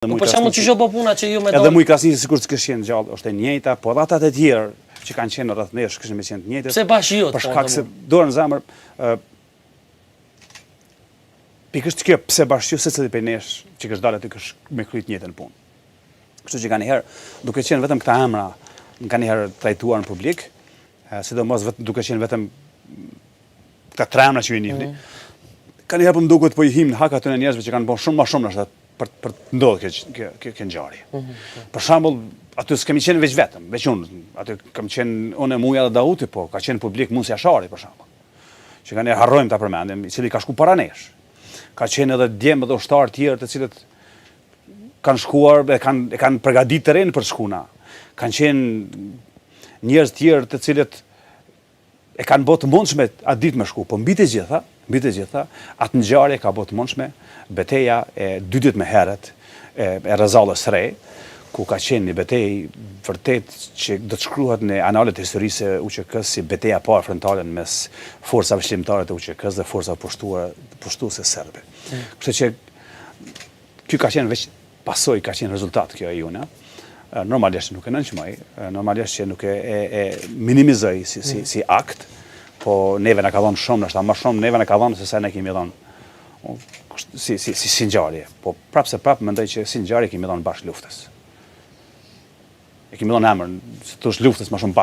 Për shembull ç'është po puna që ju me edhe mu i krasnisi sikur të këshin gjallë, është e njëjta, po edhe ata të tjerë që kanë qenë rreth nesh kishin me qenë të njëjtët. Pse bashkë ju? Për shkak se dorë në zemër, pikërisht kjo pse bashkë ju secili prej nesh që kish dalë aty kish me kryt të njëjtën punë. Kështu që kanjëherë, duke qenë vetëm këta emra, kanjëherë trajtuar në publik, sidomos duke qenë vetëm këta tre emra që ju njihni, kanjëherë po më duket po i him në hak aty në njerëzve që kanë bën shumë më shumë nështë për të ndodhur kjo ngjarje. Për shembull, aty s'kemi qenë veç vetëm, veç unë, aty kam qenë unë Muja dhe Dauti, po ka qenë publik Musi Ashari për shembull. Që kanë harrojmë ta përmendim, i cili ka shku para nesh. Ka qenë edhe djemë dhe ushtarë tjerë të cilët kanë shkuar dhe kanë përgatitur terren për shkuna. Kanë qenë njerëz tjerë të cilët e kanë bërë të mundshme atë ditë me shku, po mbi të gjitha, atë ngjarje ka bërë të mundshme betejë e 2 ditë më herët e Rrezallës së Re, ku ka qenë një betejë vërtet që do të shkruhet në analet e historisë së UÇK-s si betejë e parë frontale mes forcave shqiptare të UÇK-s dhe forcave pushtuese serbe. Kështu që ky ka qenë veç pasojë, ka qenë rezultat kjo e jona. Normalisht nuk e nënçmoj, normalisht që nuk e minimizoj si akt, po neve na ka dhënë shumë, ndoshta më shumë neve na ka dhënë se sa ne kemi dhënë si ngjarje. Po prapë mendoj që si ngjarje kemi dhënë bashkë luftës. E kemi dhënë emër, thosh luftës më shumë